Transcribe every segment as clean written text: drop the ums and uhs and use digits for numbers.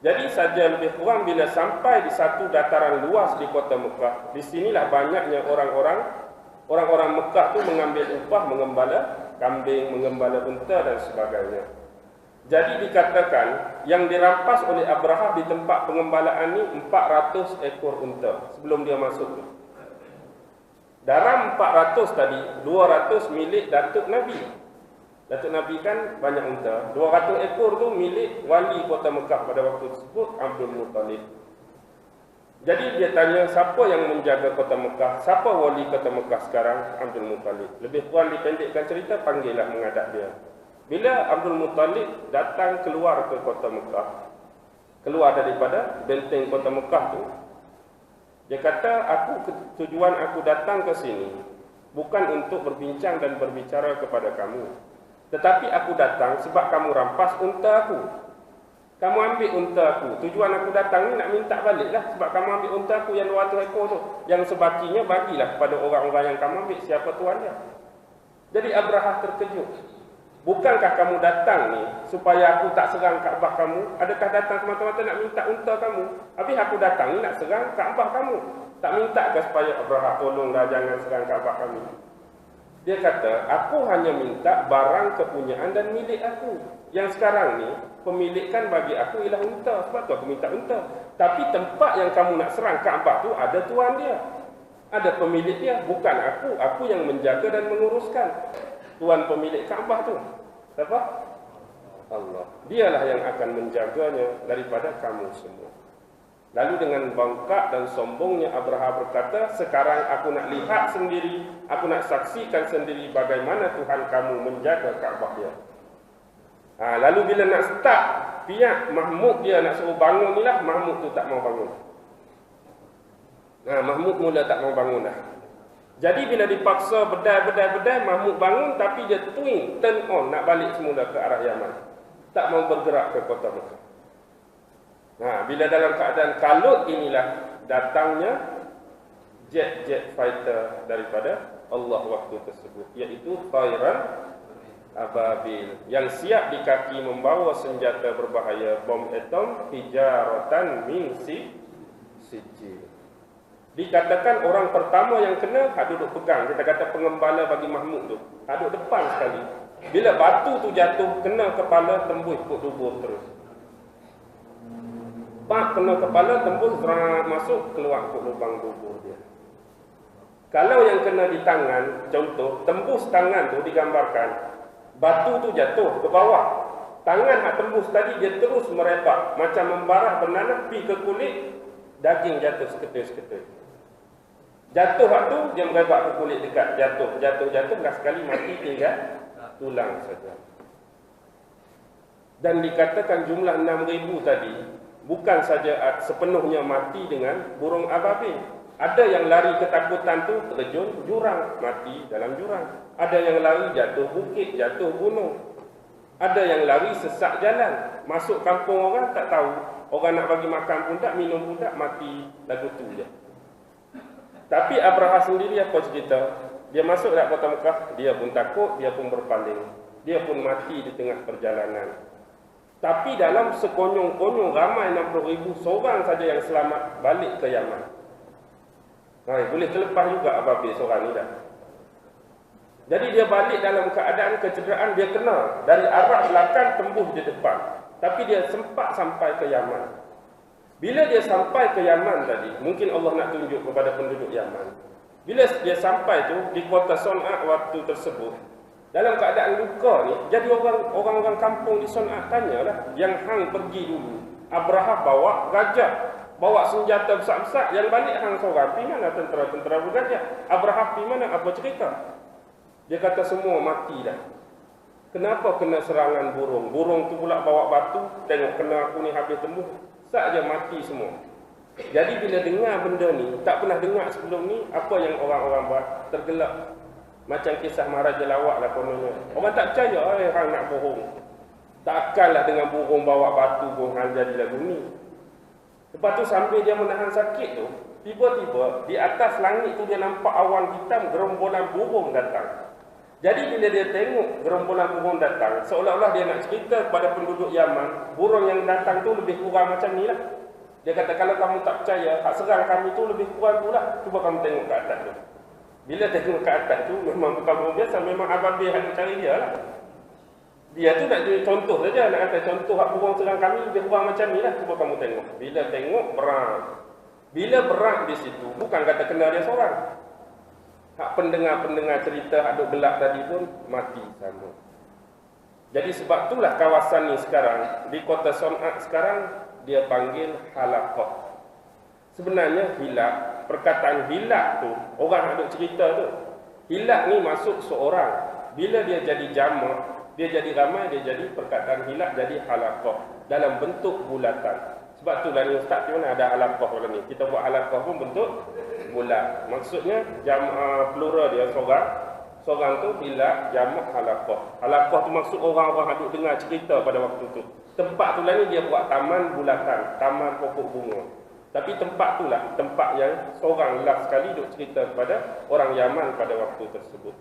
Jadi saja lebih kurang bila sampai di satu dataran luas di kota Mekah, di sinilah banyaknya orang-orang Mekah tu mengambil upah mengembala kambing, mengembala unta dan sebagainya. Jadi dikatakan yang dirampas oleh Abraha di tempat pengembalaan ni 400 ekor unta sebelum dia masuk tu. Dalam 400 tadi, 200 milik Datuk Nabi. Datuk Nabi kan banyak unta. 200 ekor tu milik wali kota Mekah pada waktu tersebut, Abdul Muttalib. Jadi dia tanya, siapa yang menjaga kota Mekah? Siapa wali kota Mekah sekarang? Abdul Muttalib. Lebih kurang dipendekkan cerita, panggillah menghadap dia. Bila Abdul Muttalib datang keluar ke kota Mekah, keluar daripada benteng kota Mekah tu, dia kata, tujuan aku datang ke sini bukan untuk berbincang dan berbicara kepada kamu. Tetapi aku datang sebab kamu rampas unta aku. Kamu ambil unta aku. Tujuan aku datang ni nak minta baliklah sebab kamu ambil unta aku yang 200 ekor tu. Yang sebagiannya bagilah kepada orang-orang yang kamu ambil, siapa tuan dia. Jadi Abraha terkejut. Bukankah kamu datang ni supaya aku tak serang Kaabah kamu? Adakah datang semata-mata nak minta unta kamu? Habis aku datang ni nak serang Kaabah kamu. Tak minta ke supaya Abraha tolonglah jangan serang Kaabah kami? Dia kata, aku hanya minta barang kepunyaan dan milik aku. Yang sekarang ni, pemilikan bagi aku ialah unta. Sebab tu aku minta unta. Tapi tempat yang kamu nak serang Kaabah tu ada tuan dia. Ada pemilik dia, bukan aku. Aku yang menjaga dan menguruskan. Tuan pemilik Kaabah tu. Siapa? Allah. Dialah yang akan menjaganya daripada kamu semua. Lalu dengan bangkak dan sombongnya Abraha berkata, sekarang aku nak lihat sendiri, aku nak saksikan sendiri bagaimana Tuhan kamu menjaga Kaabah dia. Lalu bila nak start, pihak Mahmud dia nak suruh bangun ni lah, Mahmud tu tak mau bangun. Mahmud mula tak mau bangun dah. Jadi bila dipaksa bedai, Mahmud bangun tapi dia turn on nak balik semula ke arah Yaman. Tak mau bergerak ke kota Mekah. Bila dalam keadaan kalut inilah datangnya jet fighter daripada Allah waktu tersebut, iaitu Tayran Ababil, yang siap di kaki membawa senjata berbahaya, bom atom, hijaratan min sijil. Dikatakan orang pertama yang kena duduk pegang, kita kata pengembala bagi Mahmud tu, duduk depan sekali. Bila batu tu jatuh kena kepala, tembus kok dubur terus. Pak kena kepala, tembus masuk, keluar ke lubang dubur dia. Kalau yang kena di tangan, contoh tembus tangan tu digambarkan, batu tu jatuh ke bawah, tangan hak tembus tadi dia terus merebak macam membarah bernanah pi ke kulit, daging jatuh seketul-seketul. Jatuh hak tu dia merebak ke kulit dekat, jatuh dah sekali mati tinggal tulang saja. Dan dikatakan jumlah 6,000 tadi bukan saja sepenuhnya mati dengan burung ababil. Ada yang lari ketakutan tu terjun jurang, mati dalam jurang. Ada yang lari jatuh bukit, jatuh gunung. Ada yang lari sesak jalan, masuk kampung orang tak tahu. Orang nak bagi makan pun tak, minum pun tak, mati lagu tu je. Tapi Abraha sendiri apa cerita? Dia masuk dalam kota Mekah, dia pun takut, dia pun berpaling. Dia pun mati di tengah perjalanan. Tapi dalam sekonyong-konyong ramai 60,000, seorang saja yang selamat balik ke Yaman. Boleh terlepas juga Ababil seorang ni dah. Jadi dia balik dalam keadaan kecederaan, dia kena dari arah belakang tembus di depan. Tapi dia sempat sampai ke Yaman. Bila dia sampai ke Yaman tadi, mungkin Allah nak tunjuk kepada penduduk Yaman. Bila dia sampai tu di kota Son'a waktu tersebut, dalam keadaan luka ni, jadi orang-orang kampung di Son'a tanyalah, yang hang pergi dulu, Abraha bawa gajah, bawa senjata besar-besar, yang balik hang seorang, pergi mana tentera-tentera bergajah? Abraha pergi mana? Apa cerita? Dia kata semua mati dah. Kenapa kena serangan burung? Burung tu pula bawa batu, tengok kena aku ni habis tembus, saja mati semua. Jadi bila dengar benda ni, tak pernah dengar sebelum ni, apa yang orang-orang buat? Tergelak. Macam kisah Maharaja Lawak lah kononnya. Orang tak percaya, hang nak bohong. Takkanlah dengan burung bawa batu pun hang jadi lagu ni. Lepas tu sambil dia menahan sakit tu, tiba-tiba di atas langit tu dia nampak awan hitam, gerombolan burung datang. Jadi bila dia tengok gerombolan burung datang, seolah-olah dia nak cerita kepada penduduk Yaman, burung yang datang tu lebih kurang macam ni lah. Dia kata, kalau kamu tak percaya, hak serang kami tu lebih kurang tu lah. Cuba kamu tengok ke atas tu. Bila tengok ke atas tu, memang bukan burung biasa, memang ababil yang cari dia lah. Dia tu nak jadi contoh saja, nak kata contoh hak burung serang kami lebih kurang macam ni lah. Cuba kamu tengok. Bila tengok, berang. Bila berang di situ, bukan kata kena dia seorang. Hak pendengar-pendengar cerita hak duk gelap tadi pun mati sama. Jadi sebab itulah kawasan ni sekarang, di kota Son'a sekarang, dia panggil halaqah. Sebenarnya hilak, perkataan hilak tu, orang hak duk cerita tu, hilak ni masuk seorang. Bila dia jadi jamak, dia jadi ramai, dia jadi perkataan hilak jadi halaqah dalam bentuk bulatan. Sebab itulah ni ustaz tu mana ada halaqah pada ni. Kita buat halaqah pun bentuk bulat. Maksudnya plural dia seorang tu hilak, jamak, halaqah. Halaqah tu maksud orang-orang duk dengar cerita pada waktu tu. Tempat tu lah ni dia buat taman bulatan, taman pokok bunga. Tapi tempat tu lah tempat yang seorang last sekali duk cerita kepada orang Yaman pada waktu tersebut.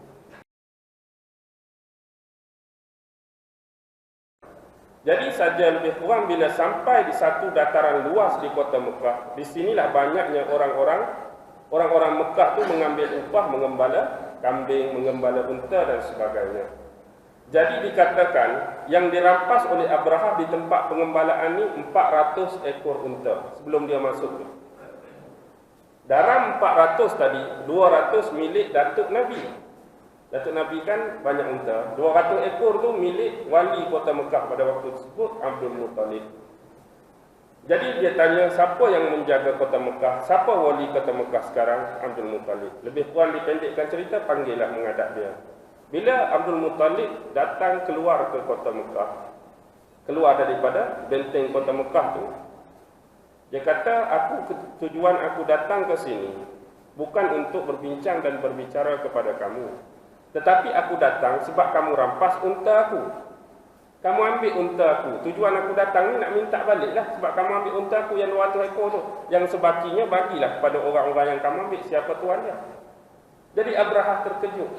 Jadi saja lebih kurang bila sampai di satu dataran luas di kota Mekah, di sinilah banyaknya orang-orang Mekah tu mengambil upah mengembala kambing, mengembala unta dan sebagainya. Jadi dikatakan yang dirampas oleh Abraha di tempat pengembalaan ni 400 ekor unta sebelum dia masuk tu. Dalam 400 tadi, 200 milik Datuk Nabi. Datuk Nabi kan banyak unta. 200 ekor tu milik wali kota Mekah pada waktu tersebut, Abdul Muttalib. Jadi dia tanya, siapa yang menjaga kota Mekah? Siapa wali kota Mekah sekarang? Abdul Muttalib. Lebih kurang dipendekkan cerita, panggillah menghadap dia. Bila Abdul Muttalib datang keluar ke kota Mekah, keluar daripada benteng kota Mekah tu, dia kata, tujuan aku datang ke sini bukan untuk berbincang dan berbicara kepada kamu. Tetapi aku datang sebab kamu rampas unta aku. Kamu ambil unta aku. Tujuan aku datang ni nak minta balik lah. Sebab kamu ambil unta aku yang 200 ekor tu. Yang sebagiannya bagilah kepada orang-orang yang kamu ambil. Siapa tuan dia. Jadi Abraha terkejut.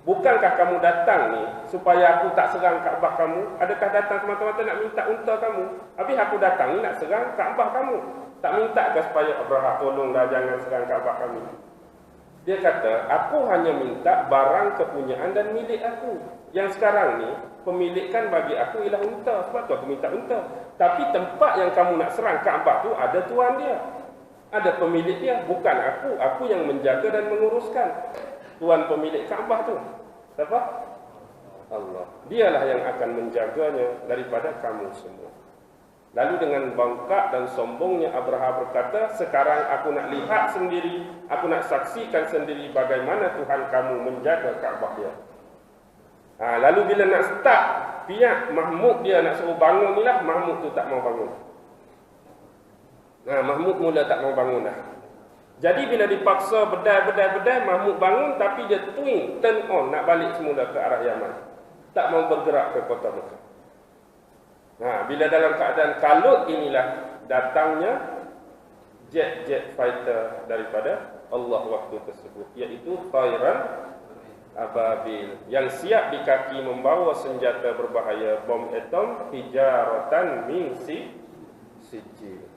Bukankah kamu datang ni supaya aku tak serang Kaabah kamu? Adakah datang semata-mata nak minta unta kamu? Habis aku datang ni nak serang Kaabah kamu. Tak minta ke supaya Abraha tolonglah jangan serang Kaabah kami? Dia kata, aku hanya minta barang kepunyaan dan milik aku. Yang sekarang ni, pemilikan bagi aku ialah unta. Sebab tu aku minta unta. Tapi tempat yang kamu nak serang Kaabah tu ada tuan dia. Ada pemilik dia, bukan aku. Aku yang menjaga dan menguruskan. Tuan pemilik Kaabah tu. Siapa? Allah. Dialah yang akan menjaganya daripada kamu semua. Lalu dengan bangkak dan sombongnya Abraha berkata, sekarang aku nak lihat sendiri, aku nak saksikan sendiri bagaimana Tuhan kamu menjaga Kaabah dia. Lalu bila nak start, pihak Mahmud dia nak suruh bangun ni lah, Mahmud tu tak mau bangun. Mahmud mula tak mau bangun dah. Jadi bila dipaksa bedai, Mahmud bangun tapi dia turn on, nak balik semula ke arah Yaman. Tak mau bergerak ke kota Mekah. Bila dalam keadaan kalut inilah datangnya jet fighter daripada Allah waktu tersebut, iaitu Tayran Ababil, yang siap di kaki membawa senjata berbahaya, bom atom, hijaratan min sijil.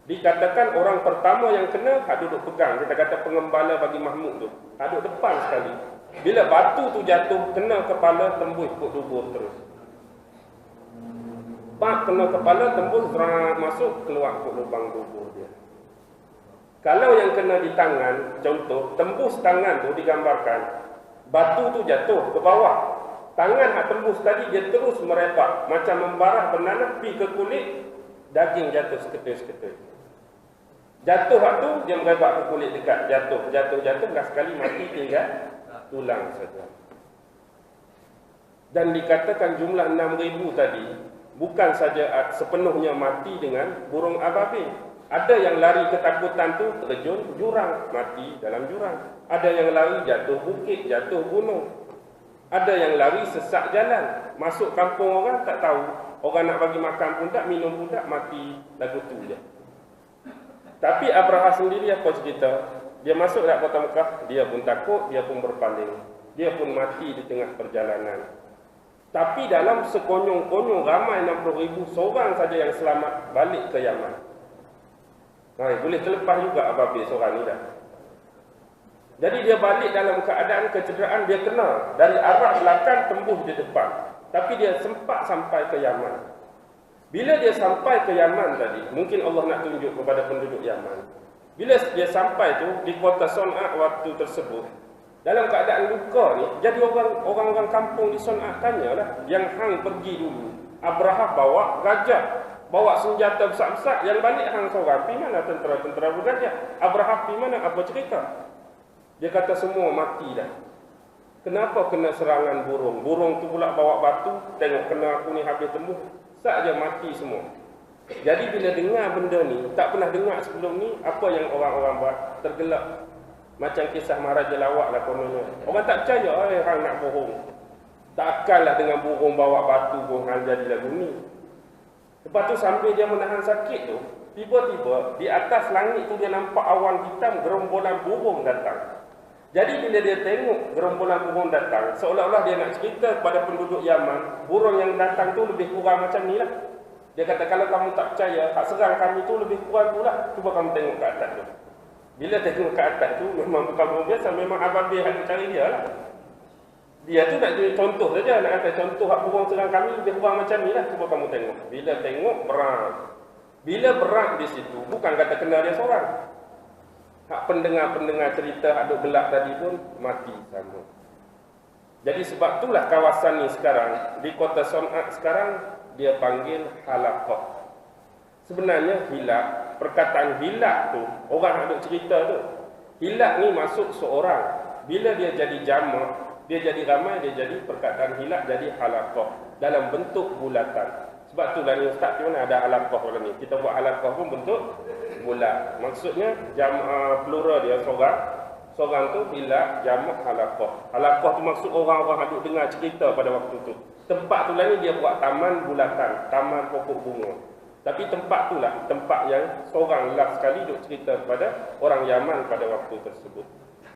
Dikatakan orang pertama yang kena hak duduk pegang, kita kata pengembala bagi Mahmud tu, hak duduk depan sekali. Bila batu tu jatuh kena kepala, tembus kok dubur terus. Pak kena kepala, tembus, masuk, keluar ke lubang dubur dia. Kalau yang kena di tangan, contoh, tembus tangan tu digambarkan, batu tu jatuh ke bawah. Tangan yang tembus tadi, dia terus merebak, macam membarah bernanah, pergi ke kulit, daging jatuh seketul-seketul. Jatuh hak tu, dia merebak ke kulit dekat, jatuh, dah sekali mati tinggal tulang saja. Dan dikatakan jumlah 6,000 tadi, bukan saja sepenuhnya mati dengan burung ababil. Ada yang lari ketakutan tu terjun jurang, mati dalam jurang. Ada yang lari jatuh bukit, jatuh gunung. Ada yang lari sesak jalan, masuk kampung orang tak tahu. Orang nak bagi makan pun tak, minum pun tak, mati lagu tu je. Tapi Abraha sendiri apa cerita? Dia masuk dalam kota Mekah, dia pun takut, dia pun berpaling. dia pun mati di tengah perjalanan. Tapi dalam sekonyong-konyong ramai 60,000, seorang saja yang selamat balik ke Yaman. Boleh terlepas juga apabila seorang ni dah. Jadi dia balik dalam keadaan kecederaan, dia kena dari arah belakang tembus di depan. Tapi dia sempat sampai ke Yaman. Bila dia sampai ke Yaman tadi, mungkin Allah nak tunjuk kepada penduduk Yaman. Bila dia sampai tu di kota Son'a waktu tersebut, dalam keadaan luka ni, jadi orang-orang kampung di Son'a tanyalah, yang hang pergi dulu, Abraha bawa gajah, bawa senjata besar-besar, yang balik hang seorang, pergi mana tentera-tentera bergajah? Abraha pergi mana? Apa cerita? Dia kata semua mati dah. Kenapa kena serangan burung? Burung tu pula bawa batu, tengok kena aku ni habis tembus, saja mati semua. Jadi bila dengar benda ni, tak pernah dengar sebelum ni, apa yang orang-orang buat? Tergelak. Macam kisah Maharaja Lawak lah kononnya. Orang tak percaya, hang nak bohong. Takkanlah dengan burung bawa batu pun hang jadi lagu ni. Lepas tu sambil dia menahan sakit tu, tiba-tiba di atas langit tu dia nampak awan hitam, gerombolan burung datang. Jadi bila dia tengok gerombolan burung datang, seolah-olah dia nak cerita kepada penduduk Yaman, burung yang datang tu lebih kurang macam ni lah. Dia kata, kalau kamu tak percaya, hak serang kami tu lebih kurang tu lah. Cuba kamu tengok ke atas tu. Bila tengok ke atas tu, memang bukan burung biasa, memang ababil yang cari dia lah. Dia tu nak jadi contoh saja, nak kata contoh hak burung serang kami lebih kurang macam ni lah. Cuba kamu tengok. Bila tengok, berang. Bila berang di situ, bukan kata kena dia seorang. Hak pendengar-pendengar cerita hak duk gelak tadi pun mati sama. Jadi sebab itulah kawasan ni sekarang, di kota Son'a sekarang, dia panggil Halaqah. Sebenarnya hilak, perkataan hilak tu, orang hak duk cerita tu, hilak ni masuk seorang. Bila dia jadi jamak, dia jadi ramai, dia jadi perkataan hilak jadi Halaqah dalam bentuk bulatan. Sebab tu lah ni ustaz di mana ada halaqah dalam ni. Kita buat halaqah pun bentuk bulat. Maksudnya plural dia seorang tu bila jamak halaqah. Halaqah tu maksud orang-orang duduk dengar cerita pada waktu tu. Tempat tu lah ni dia buat taman bulatan, taman pokok bunga. Tapi tempat tu lah tempat yang seorang last sekali duduk cerita kepada orang Yaman pada waktu tersebut.